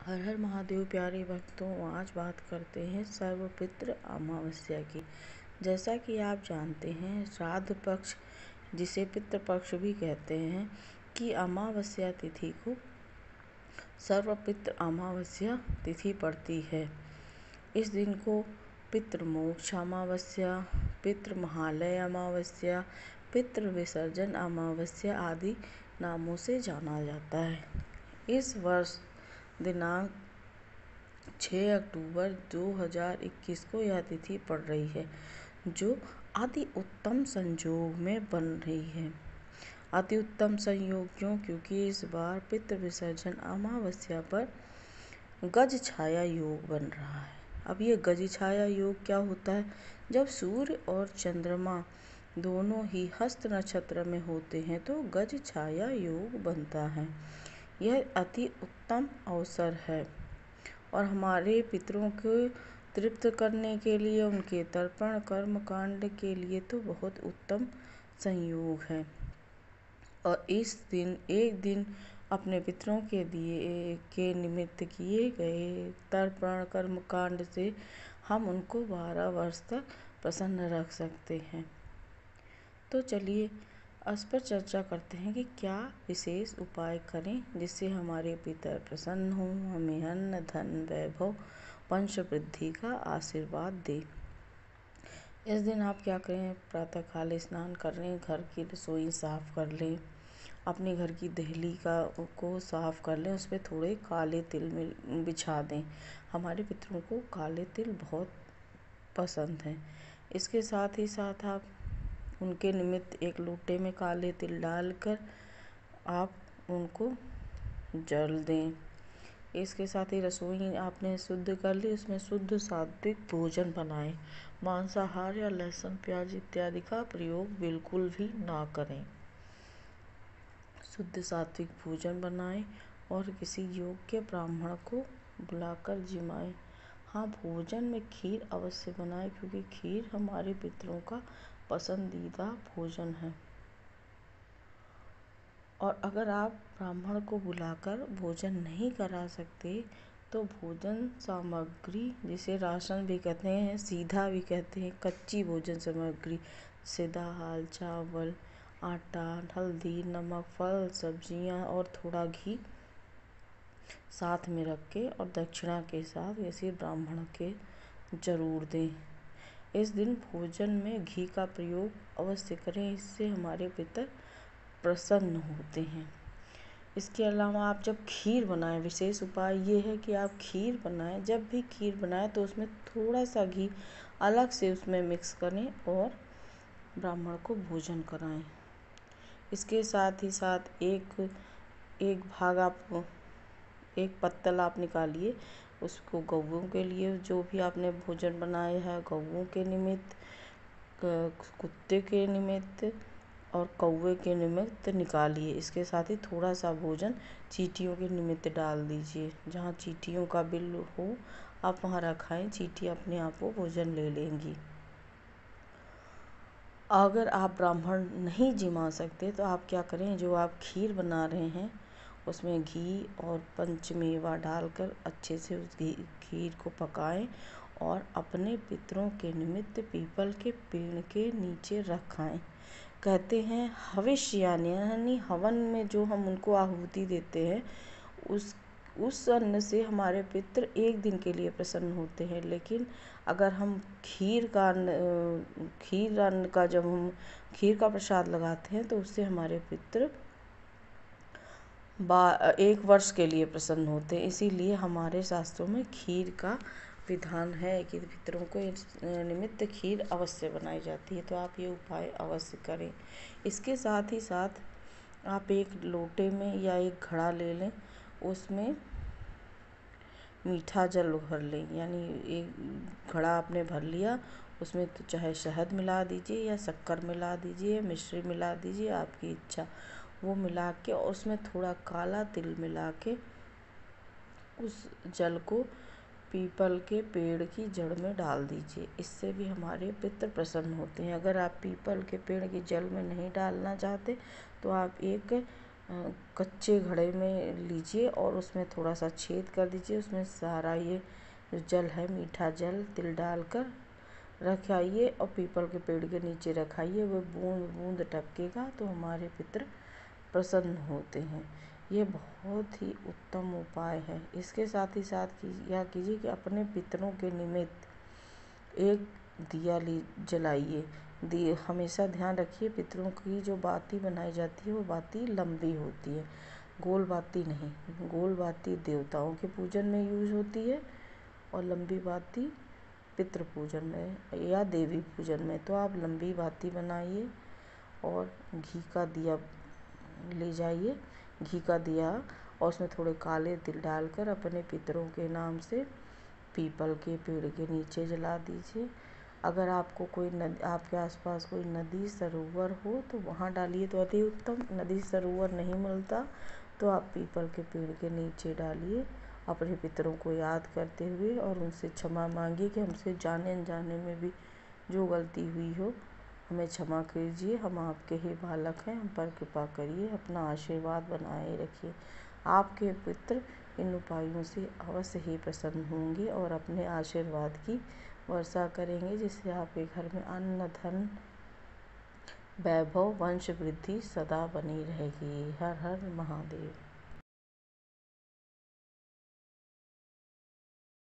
हर हर महादेव प्यारे भक्तों, आज बात करते हैं सर्वपितृ अमावस्या की। जैसा कि आप जानते हैं, श्राद्ध पक्ष जिसे पितृपक्ष भी कहते हैं कि अमावस्या तिथि को सर्वपितृ अमावस्या तिथि पड़ती है। इस दिन को पितृमोक्ष अमावस्या, पितृ महालय अमावस्या, पितृ विसर्जन अमावस्या आदि नामों से जाना जाता है। इस वर्ष दिनांक 6 अक्टूबर 2021 को यह तिथि पड़ रही है, जो अति उत्तम संयोग में बन रही है। अति उत्तम संयोग क्यों? क्योंकि इस बार पितृ विसर्जन अमावस्या पर गज छाया योग बन रहा है। अब ये गज छाया योग क्या होता है? जब सूर्य और चंद्रमा दोनों ही हस्त नक्षत्र में होते हैं तो गज छाया योग बनता है। यह अति उत्तम अवसर है और हमारे पितरों को तृप्त करने के लिए, उनके तर्पण कर्म कांड के लिए तो बहुत उत्तम संयोग है। और इस दिन एक दिन अपने पितरों के दिए के निमित्त किए गए तर्पण कर्म कांड से हम उनको 12 वर्ष तक प्रसन्न रख सकते हैं। तो चलिए इस पर चर्चा करते हैं कि क्या विशेष उपाय करें जिससे हमारे पितर प्रसन्न हों, हमें अन्न धन वैभव वंश वृद्धि का आशीर्वाद दे। इस दिन आप क्या करें? प्रातः काल स्नान कर लें, घर की रसोई साफ कर लें, अपने घर की देहली को साफ कर लें, उस पर थोड़े काले तिल में बिछा दें। हमारे पितरों को काले तिल बहुत पसंद हैं। इसके साथ ही साथ आप उनके निमित्त एक लोटे में काले तिल डालकर आप उनको जल दें। इसके साथ ही रसोई आपने शुद्ध कर ली, उसमें शुद्ध सात्विक भोजन बनाएं। मांसाहार या लहसुन प्याज इत्यादि का प्रयोग बिल्कुल भी ना करें। शुद्ध सात्विक भोजन बनाएं और किसी योग्य ब्राह्मण को बुलाकर जिमाएं। हाँ, भोजन में खीर अवश्य बनाएं क्योंकि खीर हमारे पितरों का पसंदीदा भोजन है। और अगर आप ब्राह्मण को बुलाकर भोजन नहीं करा सकते तो भोजन सामग्री, जिसे राशन भी कहते हैं, सीधा भी कहते हैं, कच्ची भोजन सामग्री जैसे दाल चावल आटा हल्दी नमक फल सब्जियां और थोड़ा घी साथ में रख के और दक्षिणा के साथ किसी ब्राह्मण के जरूर दें। इस दिन भोजन में घी का प्रयोग अवश्य करें, इससे हमारे पितर प्रसन्न होते हैं। इसके अलावा आप जब खीर बनाएं, विशेष उपाय ये है कि आप खीर बनाएं, जब भी खीर बनाएं तो उसमें थोड़ा सा घी अलग से उसमें मिक्स करें और ब्राह्मण को भोजन कराएं। इसके साथ ही साथ एक भाग आप एक पत्तल आप निकालिए, उसको गौओं के लिए, जो भी आपने भोजन बनाया है गौओं के निमित्त, कुत्ते के निमित्त और कौवे के निमित्त निकालिए। इसके साथ ही थोड़ा सा भोजन चींटियों के निमित्त डाल दीजिए। जहाँ चींटियों का बिल हो आप वहाँ रखाएं, चींटी अपने आप वो भोजन ले लेंगी। अगर आप ब्राह्मण नहीं जिमा सकते तो आप क्या करें, जो आप खीर बना रहे हैं उसमें घी और पंचमेवा डालकर अच्छे से उस खीर को पकाएं और अपने पितरों के निमित्त पीपल के पेड़ के नीचे रखाएं। कहते हैं हविष्य यानी हवन में जो हम उनको आहुति देते हैं, उस अन्न से हमारे पितृ एक दिन के लिए प्रसन्न होते हैं। लेकिन अगर हम खीर अन्न का जब हम खीर का प्रसाद लगाते हैं तो उससे हमारे पितृ 1 वर्ष के लिए प्रसन्न होते हैं। इसीलिए हमारे शास्त्रों में खीर का विधान है कि पितरों को निमित्त खीर अवश्य बनाई जाती है। तो आप ये उपाय अवश्य करें। इसके साथ ही साथ आप एक लोटे में या एक घड़ा ले लें, उसमें मीठा जल भर लें। यानी एक घड़ा आपने भर लिया, उसमें तो चाहे शहद मिला दीजिए या शक्कर मिला दीजिए, मिश्री मिला दीजिए, आपकी इच्छा। वो मिला के और उसमें थोड़ा काला तिल मिला के उस जल को पीपल के पेड़ की जड़ में डाल दीजिए। इससे भी हमारे पितृ प्रसन्न होते हैं। अगर आप पीपल के पेड़ की जड़ में नहीं डालना चाहते तो आप एक कच्चे घड़े में लीजिए और उसमें थोड़ा सा छेद कर दीजिए। उसमें सारा ये जो जल है, मीठा जल, तिल डालकर रखाइए और पीपल के पेड़ के नीचे रखाइए। वो बूंद बूंद टपकेगा तो हमारे पितर प्रसन्न होते हैं। ये बहुत ही उत्तम उपाय है। इसके साथ ही साथ यह कीजिए कि अपने पितरों के निमित्त एक दिया जलाइए। दिए हमेशा ध्यान रखिए, पितरों की जो बाती बनाई जाती है वो बाती लंबी होती है, गोल बाती नहीं। गोल बाती देवताओं के पूजन में यूज होती है और लंबी बाती पितृ पूजन में या देवी पूजन में। तो आप लंबी बाती बनाइए और घी का दिया ले जाइए, घी का दिया, और उसमें थोड़े काले तिल डालकर अपने पितरों के नाम से पीपल के पेड़ के नीचे जला दीजिए। अगर आपको कोई आपके आसपास कोई नदी सरोवर हो तो वहाँ डालिए तो अति उत्तम। नदी सरोवर नहीं मिलता तो आप पीपल के पेड़ के नीचे डालिए, अपने पितरों को याद करते हुए, और उनसे क्षमा मांगिए कि हमसे जाने अनजाने में भी जो गलती हुई हो हमें क्षमा कीजिए। हम आपके ही बालक हैं, हम पर कृपा करिए, अपना आशीर्वाद बनाए रखिए। आपके पितर इन उपायों से अवश्य ही प्रसन्न होंगे और अपने आशीर्वाद की वर्षा करेंगे, जिससे आपके घर में अन्न, धन, वैभव, वंश वृद्धि सदा बनी रहेगी। हर हर महादेव।